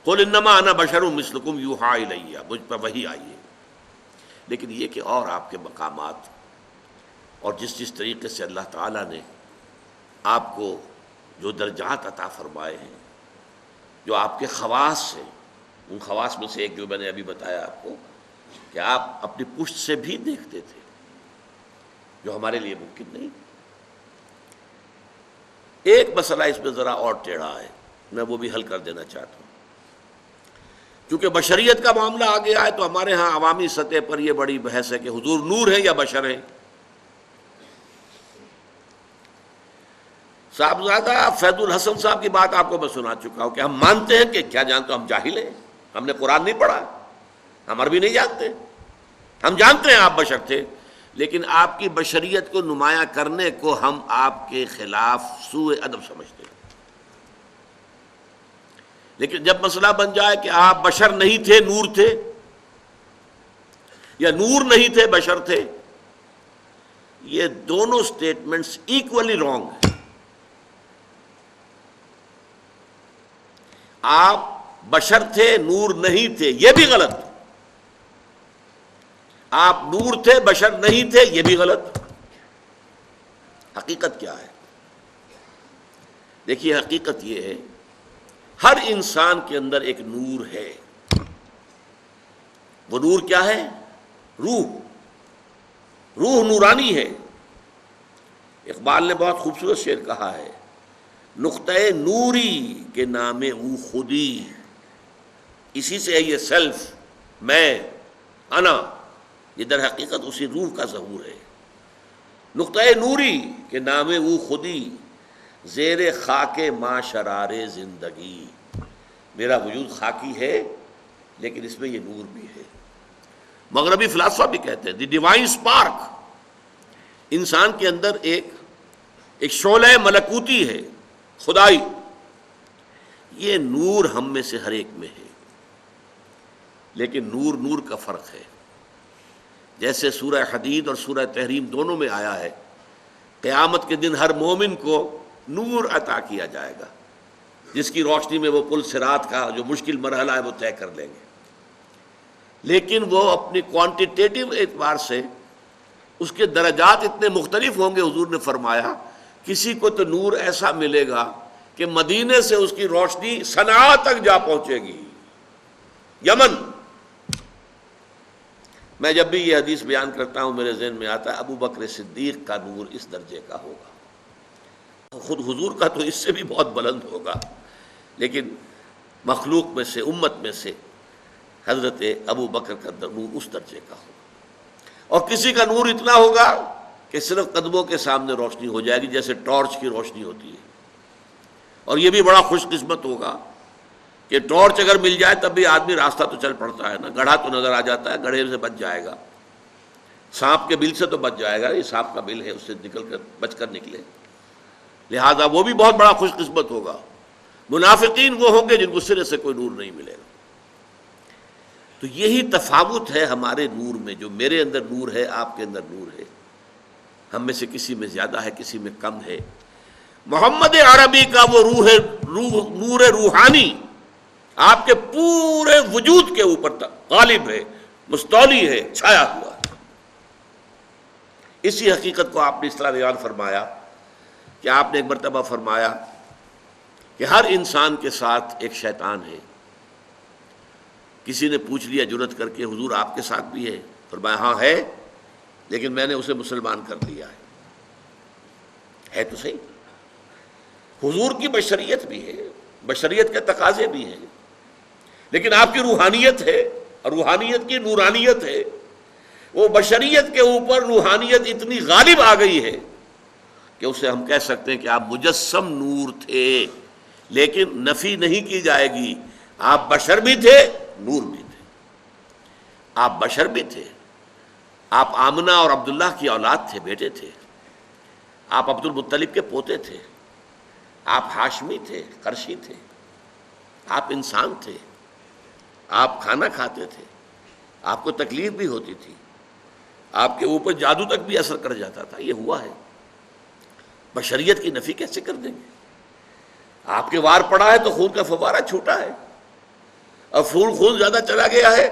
قل انما انا بشر مثلکم یوحی الی، مجھ پر وحی آئی ہے۔ لیکن یہ کہ اور آپ کے مقامات اور جس طریقے سے اللہ تعالیٰ نے آپ کو جو درجات عطا فرمائے ہیں، جو آپ کے خواص ہیں، ان خواص میں سے ایک جو میں نے ابھی بتایا آپ کو کہ آپ اپنی پشت سے بھی دیکھتے تھے، جو ہمارے لیے ممکن نہیں۔ ایک مسئلہ اس میں ذرا اور ٹیڑھا ہے، میں وہ بھی حل کر دینا چاہتا ہوں۔ چونکہ بشریت کا معاملہ آ گیا ہے تو ہمارے ہاں عوامی سطح پر یہ بڑی بحث ہے کہ حضور نور ہیں یا بشر ہیں۔ صاحبزادہ فیض الحسن صاحب کی بات آپ کو میں سنا چکا ہوں کہ ہم مانتے ہیں کہ کیا جانتے ہو، ہم جاہل ہیں، ہم نے قرآن نہیں پڑھا، ہم عربی نہیں جانتے، ہم جانتے ہیں آپ بشر تھے، لیکن آپ کی بشریت کو نمایاں کرنے کو ہم آپ کے خلاف سوء ادب سمجھتے ہیں۔ لیکن جب مسئلہ بن جائے کہ آپ بشر نہیں تھے نور تھے، یا نور نہیں تھے بشر تھے، یہ دونوں سٹیٹمنٹس ایکولی رانگ ہیں۔ آپ بشر تھے نور نہیں تھے یہ بھی غلط، آپ نور تھے بشر نہیں تھے یہ بھی غلط۔ حقیقت کیا ہے؟ دیکھیے حقیقت یہ ہے، ہر انسان کے اندر ایک نور ہے۔ وہ نور کیا ہے؟ روح نورانی ہے۔ اقبال نے بہت خوبصورت شعر کہا ہے، نقطۂ نوری کے نام او خودی، اسی سے ہے یہ سیلف، میں، انا، یہ در حقیقت اسی روح کا ظہور ہے۔ نقطۂ نوری کے نام او خودی، زیر خاک ما شرار زندگی، میرا وجود خاکی ہے لیکن اس میں یہ نور بھی ہے۔ مغربی فلاسفہ بھی کہتے ہیں دی ڈیوائن اسپارک، انسان کے اندر ایک شعلہ ملکوتی ہے، خدائی، یہ نور ہم میں سے ہر ایک میں ہے۔ لیکن نور کا فرق ہے، جیسے سورہ حدید اور سورہ تحریم دونوں میں آیا ہے، قیامت کے دن ہر مومن کو نور عطا کیا جائے گا، جس کی روشنی میں وہ پل صراط کا جو مشکل مرحلہ ہے وہ طے کر لیں گے۔ لیکن وہ اپنی کوانٹیٹیو اعتبار سے اس کے درجات اتنے مختلف ہوں گے، حضور نے فرمایا کسی کو تو نور ایسا ملے گا کہ مدینے سے اس کی روشنی صنعاء تک جا پہنچے گی، یمن۔ میں جب بھی یہ حدیث بیان کرتا ہوں میرے ذہن میں آتا ہے ابو بکر صدیق کا نور اس درجے کا ہوگا، خود حضور کا تو اس سے بھی بہت بلند ہوگا، لیکن مخلوق میں سے، امت میں سے حضرت ابو بکر کا نور اس درجے کا ہوگا۔ اور کسی کا نور اتنا ہوگا کہ صرف قدموں کے سامنے روشنی ہو جائے گی، جیسے ٹارچ کی روشنی ہوتی ہے۔ اور یہ بھی بڑا خوش قسمت ہوگا کہ ٹارچ اگر مل جائے تب بھی آدمی راستہ تو چل پڑتا ہے نا، گڑھا تو نظر آ جاتا ہے، گڑھے سے بچ جائے گا، سانپ کے بل سے تو بچ جائے گا، یہ سانپ کا بل ہے، اس سے بچ کر نکلے، لہذا وہ بھی بہت بڑا خوش قسمت ہوگا۔ منافقین وہ ہوں گے جن کو سرے سے کوئی نور نہیں ملے گا۔ تو یہی تفاوت ہے ہمارے نور میں، جو میرے اندر نور ہے، آپ کے اندر نور ہے، ہم میں سے کسی میں زیادہ ہے، کسی میں کم ہے۔ محمد عربی کا وہ نور روحانی آپ کے پورے وجود کے اوپر غالب ہے، مستولی ہے، چھایا ہوا ہے۔ اسی حقیقت کو آپ نے اس طرح بیان فرمایا کہ آپ نے ایک مرتبہ فرمایا کہ ہر انسان کے ساتھ ایک شیطان ہے۔ کسی نے پوچھ لیا جرأت کر کے حضور آپ کے ساتھ بھی ہے؟ فرمایا ہاں ہے، لیکن میں نے اسے مسلمان کر دیا ہے تو صحیح۔ حضور کی بشریت بھی ہے، بشریت کے تقاضے بھی ہیں، لیکن آپ کی روحانیت ہے، اور روحانیت کی نورانیت ہے، وہ بشریت کے اوپر روحانیت اتنی غالب آ گئی ہے کہ اسے ہم کہہ سکتے ہیں کہ آپ مجسم نور تھے، لیکن نفی نہیں کی جائے گی، آپ بشر بھی تھے، نور بھی تھے۔ آپ بشر بھی تھے، آپ آمنہ اور عبداللہ کی اولاد تھے، بیٹے تھے، آپ عبد المطلب کے پوتے تھے، آپ ہاشمی تھے، قرشی تھے، آپ انسان تھے، آپ کھانا کھاتے تھے، آپ کو تکلیف بھی ہوتی تھی، آپ کے اوپر جادو تک بھی اثر کر جاتا تھا، یہ ہوا ہے۔ بشریت کی نفی کیسے کر دیں گے؟ آپ کے وار پڑا ہے تو خون کا فوارہ چھوٹا ہے، اب خون زیادہ چلا گیا ہے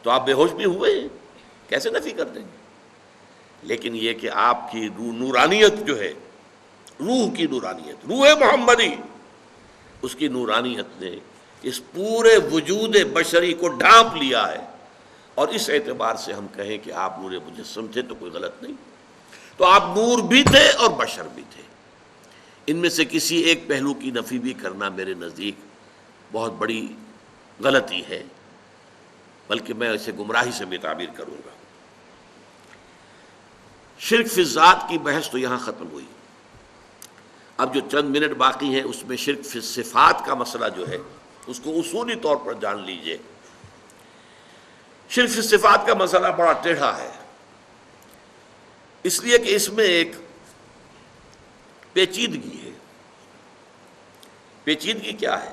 تو آپ بے ہوش بھی ہوئے ہیں، کیسے نفی کر دیں گے؟ لیکن یہ کہ آپ کی نورانیت جو ہے، روح کی نورانیت، روح محمدی، اس کی نورانیت نے اس پورے وجود بشری کو ڈھانپ لیا ہے، اور اس اعتبار سے ہم کہیں کہ آپ نور مجسم تھے تو کوئی غلط نہیں۔ تو آپ نور بھی تھے اور بشر بھی تھے، ان میں سے کسی ایک پہلو کی نفی بھی کرنا میرے نزدیک بہت بڑی غلطی ہے، بلکہ میں اسے گمراہی سے بھی تعبیر کروں گا۔ شرک فی الذات کی بحث تو یہاں ختم ہوئی، اب جو چند منٹ باقی ہیں اس میں شرک فی الصفات کا مسئلہ جو ہے اس کو اصولی طور پر جان لیجئے۔ شرک فی الصفات کا مسئلہ بڑا ٹیڑھا ہے، اس لیے کہ اس میں ایک پیچیدگی ہے۔ پیچیدگی کیا ہے؟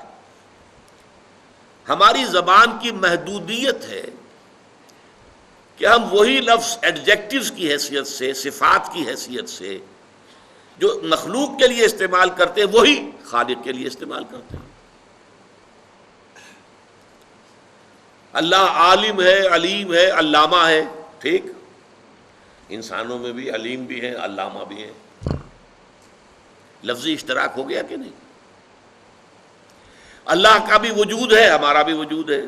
ہماری زبان کی محدودیت ہے کہ ہم وہی لفظ ایڈجیکٹیوز کی حیثیت سے، صفات کی حیثیت سے جو مخلوق کے لیے استعمال کرتے ہیں وہی خالق کے لیے استعمال کرتے ہیں۔ اللہ عالم ہے، علیم ہے، علامہ ہے، ٹھیک، انسانوں میں بھی علیم بھی ہیں، علامہ بھی ہیں، لفظی اشتراک ہو گیا کہ نہیں؟ اللہ کا بھی وجود ہے، ہمارا بھی وجود ہے،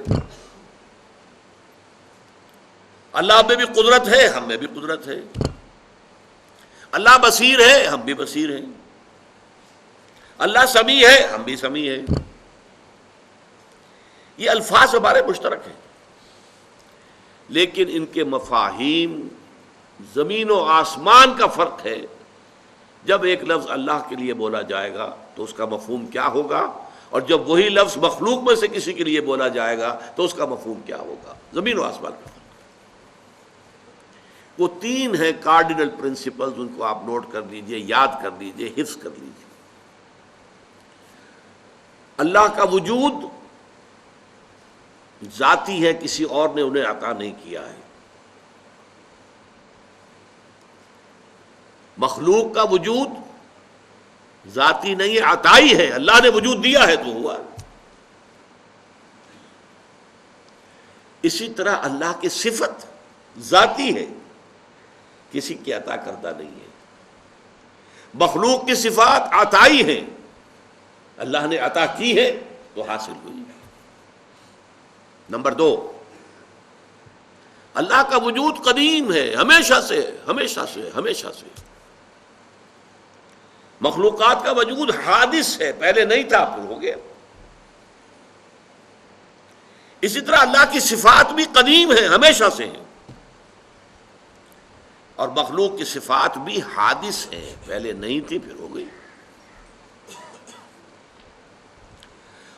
اللہ میں بھی قدرت ہے، ہم میں بھی قدرت ہے، اللہ بصیر ہے، ہم بھی بصیر ہیں، اللہ سمیع ہے، ہم بھی سمیع ہیں۔ یہ الفاظ ہمارے مشترک ہیں، لیکن ان کے مفاہیم زمین و آسمان کا فرق ہے۔ جب ایک لفظ اللہ کے لیے بولا جائے گا تو اس کا مفہوم کیا ہوگا، اور جب وہی لفظ مخلوق میں سے کسی کے لیے بولا جائے گا تو اس کا مفہوم کیا ہوگا، زمین و آسمان کا فرق۔ وہ تین ہیں کارڈینل پرنسپلز، ان کو آپ نوٹ کر لیجئے، یاد کر لیجئے، حفظ کر لیجئے۔ اللہ کا وجود ذاتی ہے، کسی اور نے انہیں عطا نہیں کیا ہے۔ مخلوق کا وجود ذاتی نہیں ہے، عطائی ہے، اللہ نے وجود دیا ہے تو ہوا۔ اسی طرح اللہ کی صفت ذاتی ہے، کسی کی عطا کردہ نہیں ہے۔ مخلوق کی صفات عطائی ہیں، اللہ نے عطا کی ہے تو حاصل ہوئی۔ نمبر دو، اللہ کا وجود قدیم ہے، ہمیشہ سے، ہمیشہ سے، ہمیشہ سے۔ مخلوقات کا وجود حادث ہے، پہلے نہیں تھا پھر ہو گیا۔ اسی طرح اللہ کی صفات بھی قدیم ہیں، ہمیشہ سے ہیں، اور مخلوق کی صفات بھی حادث ہیں، پہلے نہیں تھی پھر ہو گئی۔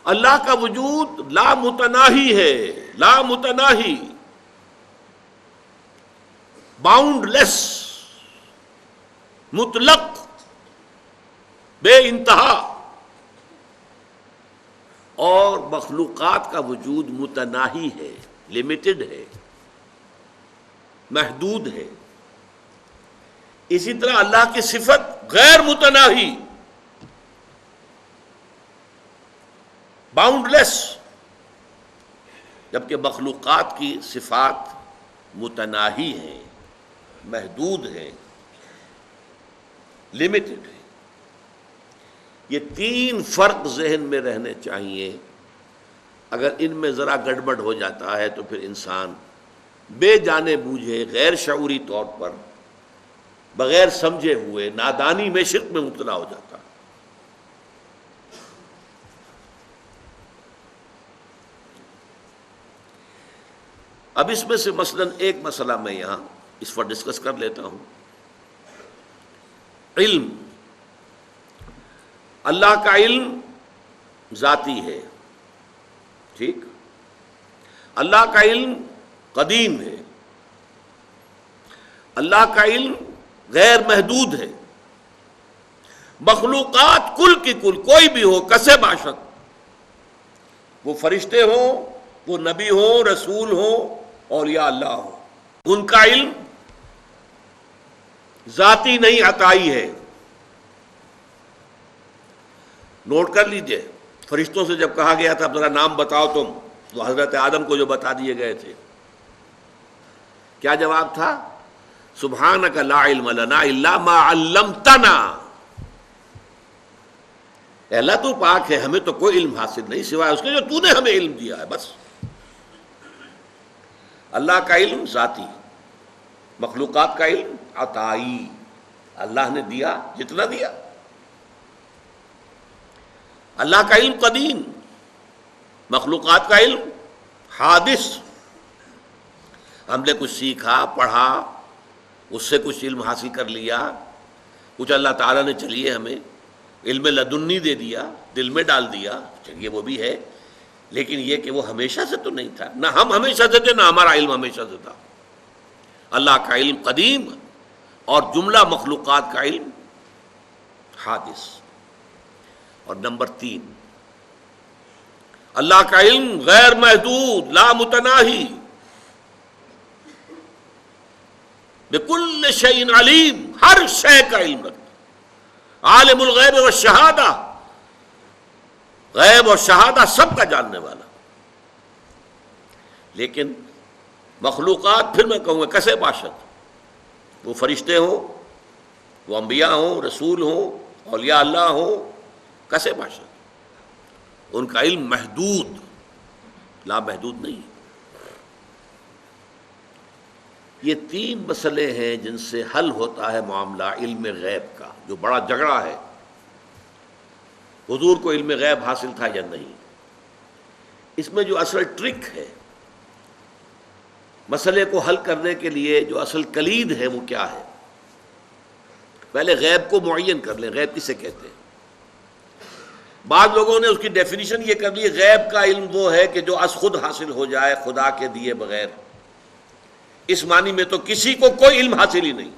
اللہ کا وجود لا متناہی ہے، لا متناہی، باؤنڈ لیس، مطلق، بے انتہا، اور مخلوقات کا وجود متناہی ہے، لمیٹڈ ہے، محدود ہے۔ اسی طرح اللہ کی صفت غیر متناہی، باؤنڈ لیس، جبکہ مخلوقات کی صفات متناہی ہیں، محدود ہیں، لمیٹڈ ہیں۔ یہ تین فرق ذہن میں رہنے چاہیے، اگر ان میں ذرا گڑبڑ ہو جاتا ہے تو پھر انسان بے جانے بوجھے، غیر شعوری طور پر، بغیر سمجھے ہوئے نادانی میں شرک میں مبتلا ہو جاتا ہے۔ اب اس میں سے مثلاً ایک مسئلہ میں یہاں اس پر ڈسکس کر لیتا ہوں۔ علم، اللہ کا علم ذاتی ہے، ٹھیک، اللہ کا علم قدیم ہے، اللہ کا علم غیر محدود ہے۔ مخلوقات کل کی کل، کوئی بھی ہو، کسے باشد، وہ فرشتے ہوں وہ نبی ہوں، رسول ہوں، اولیاء اللہ ہوں، ان کا علم ذاتی نہیں عطائی ہے۔ نوٹ کر لیجئے، فرشتوں سے جب کہا گیا تھا اب ذرا نام بتاؤ تم، وہ حضرت آدم کو جو بتا دیے گئے تھے، کیا جواب تھا؟ سبحانک لا علم لنا الا ما علمتنا، اے اللہ تو پاک ہے، ہمیں تو کوئی علم حاصل نہیں سوائے اس کے جو تو نے ہمیں علم دیا ہے، بس۔ اللہ کا علم ذاتی، مخلوقات کا علم عطائی، اللہ نے دیا جتنا دیا۔ اللہ کا علم قدیم، مخلوقات کا علم حادث، ہم نے کچھ سیکھا، پڑھا، اس سے کچھ علم حاصل کر لیا، کچھ اللہ تعالیٰ نے چلیے ہمیں علم لدنی دے دیا، دل میں ڈال دیا، چلیے وہ بھی ہے، لیکن یہ کہ وہ ہمیشہ سے تو نہیں تھا، نہ ہم ہمیشہ سے تھے، نہ ہمارا علم ہمیشہ سے تھا۔ اللہ کا علم قدیم اور جملہ مخلوقات کا علم حادث۔ اور نمبر 3، اللہ کا علم غیر محدود، لا متناہی، بکل شیء علیم، ہر شے کا علم رکھتا، عالم الغیب والشہادہ، غیب اور شہادہ سب کا جاننے والا۔ لیکن مخلوقات، پھر میں کہوں گا کسے باشد، وہ فرشتے ہوں، وہ انبیاء ہوں، رسول ہوں، اولیاء اللہ ہوں، کسے باشد، ان کا علم محدود، لا محدود نہیں۔ یہ 3 مسئلے ہیں جن سے حل ہوتا ہے معاملہ علم غیب کا، جو بڑا جھگڑا ہے، حضور کو علم غیب حاصل تھا یا نہیں۔ اس میں جو اصل ٹرک ہے، مسئلے کو حل کرنے کے لیے جو اصل کلید ہے وہ کیا ہے؟ پہلے غیب کو معین کر لیں، غیب کسے کہتے ہیں؟ بعض لوگوں نے اس کی ڈیفینیشن یہ کر لی، غیب کا علم وہ ہے کہ جو از خود حاصل ہو جائے خدا کے دیے بغیر۔ اس معنی میں تو کسی کو کوئی علم حاصل ہی نہیں،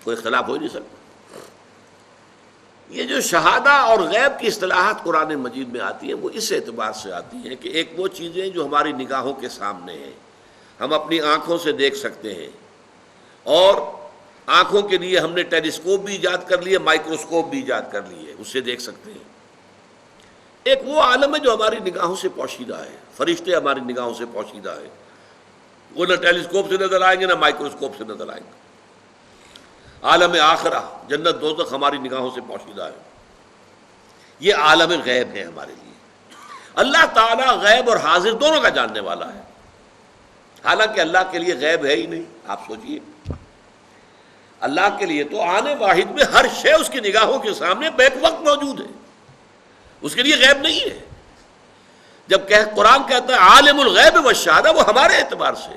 کوئی اختلاف ہو ہی نہیں سکتا۔ یہ جو شہادہ اور غیب کی اصطلاحات قرآن مجید میں آتی ہیں، وہ اس اعتبار سے آتی ہیں کہ ایک وہ چیزیں جو ہماری نگاہوں کے سامنے ہیں، ہم اپنی آنکھوں سے دیکھ سکتے ہیں، اور آنکھوں کے لیے ہم نے ٹیلیسکوپ بھی ایجاد کر لیے، مائکروسکوپ بھی ایجاد کر لیے، اس سے دیکھ سکتے ہیں۔ ایک وہ عالم ہے جو ہماری نگاہوں سے پوشیدہ ہے، فرشتے ہماری نگاہوں سے پوشیدہ ہے، وہ نہ ٹیلیسکوپ سے نظر آئیں گے نہ مائکروسکوپ سے نظر آئیں گے۔ عالم آخرہ، جنت دوزخ ہماری نگاہوں سے پوشیدہ ہے۔ یہ عالم غیب ہے ہمارے لیے۔ اللہ تعالیٰ غیب اور حاضر دونوں کا جاننے والا ہے، حالانکہ اللہ کے لیے غیب ہے ہی نہیں۔ آپ سوچئے، اللہ کے لیے تو آنے واحد میں ہر شے اس کی نگاہوں کے سامنے بیک وقت موجود ہے، اس کے لیے غیب نہیں ہے۔ جب قرآن کہتا ہے عالم الغیب والشہادہ، وہ ہمارے اعتبار سے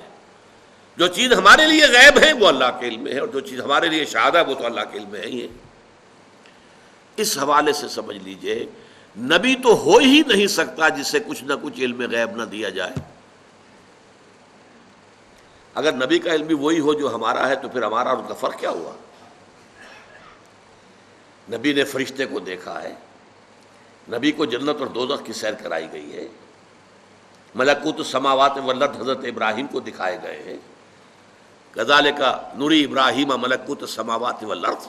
جو چیز ہمارے لیے غیب ہے وہ اللہ کے علم میں ہے، اور جو چیز ہمارے لیے شہادہ ہے وہ تو اللہ کے علم میں ہی ہے۔ اس حوالے سے سمجھ لیجئے، نبی تو ہو ہی نہیں سکتا جس سے کچھ نہ کچھ علم غیب نہ دیا جائے۔ اگر نبی کا علم بھی وہی ہو جو ہمارا ہے تو پھر ہمارا اور ان کا فرق کیا ہوا؟ نبی نے فرشتے کو دیکھا ہے، نبی کو جنت اور دوزخ کی سیر کرائی گئی ہے، ملکوت السماوات والارض حضرت ابراہیم کو دکھائے گئے ہیں، کذالک نری ابراہیم ملکوت السماوات والارض۔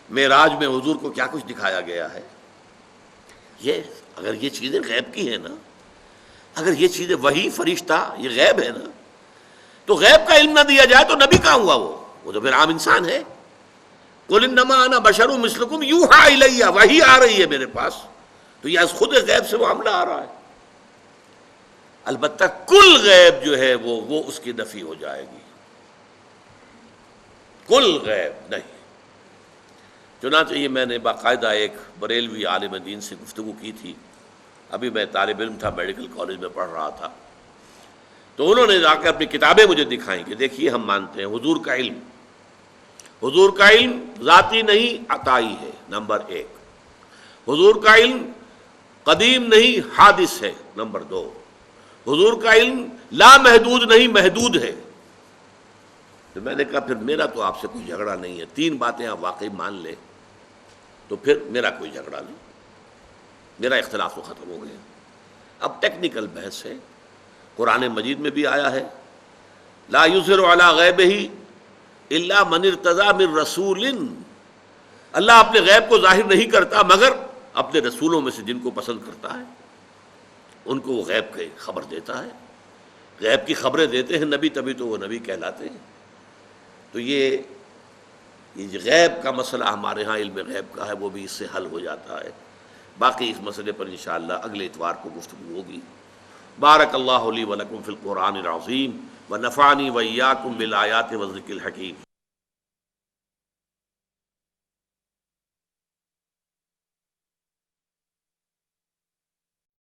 معراج میں حضور کو کیا کچھ دکھایا گیا ہے؟ یہ اگر یہ چیزیں غیب کی ہیں نا، اگر یہ چیزیں وحی فرشتہ یہ غیب ہے نا، تو غیب کا علم نہ دیا جائے تو نبی کہاں ہوا؟ وہ تو پھر عام انسان ہے۔ قل انما انا بشر مثلکم یوحی الی، وحی آ رہی ہے میرے پاس، تو یہ از خود غیب سے معاملہ آ رہا ہے۔ البتہ کل غیب جو ہے وہ اس کی نفی ہو جائے گی، کل غیب نہیں۔ چنانچہ یہ میں نے باقاعدہ ایک بریلوی عالم دین سے گفتگو کی تھی، ابھی میں طالب علم تھا، میڈیکل کالج میں پڑھ رہا تھا، تو انہوں نے جا کے اپنی کتابیں مجھے دکھائیں کہ دیکھیے ہم مانتے ہیں حضور کا علم ذاتی نہیں عطائی ہے، نمبر 1۔ حضور کا علم قدیم نہیں حادث ہے، نمبر 2۔ حضور کا علم لا محدود نہیں محدود ہے۔ تو میں نے کہا پھر میرا تو آپ سے کوئی جھگڑا نہیں ہے، 3 باتیں آپ واقعی مان لیں تو پھر میرا کوئی جھگڑا نہیں، میرا اختلاف تو ختم ہو گیا۔ اب ٹیکنیکل بحث ہے، قرآن مجید میں بھی آیا ہے لا یظہر علی غیبہ الا من ارتضی من رسول، اللہ اپنے غیب کو ظاہر نہیں کرتا مگر اپنے رسولوں میں سے جن کو پسند کرتا ہے ان کو وہ غیب کی خبر دیتا ہے، غیب کی خبریں دیتے ہیں نبی، تبھی تو وہ نبی کہلاتے ہیں۔ تو یہ غیب کا مسئلہ ہمارے ہاں علم غیب کا ہے، وہ بھی اس سے حل ہو جاتا ہے۔ باقی اس مسئلے پر انشاءاللہ اگلے اتوار کو گفتگو ہوگی۔ بارک اللہ لی ولکم فی القرآن العظیم ونفعنی وإیاکم بالآیات والذکر الحکیم۔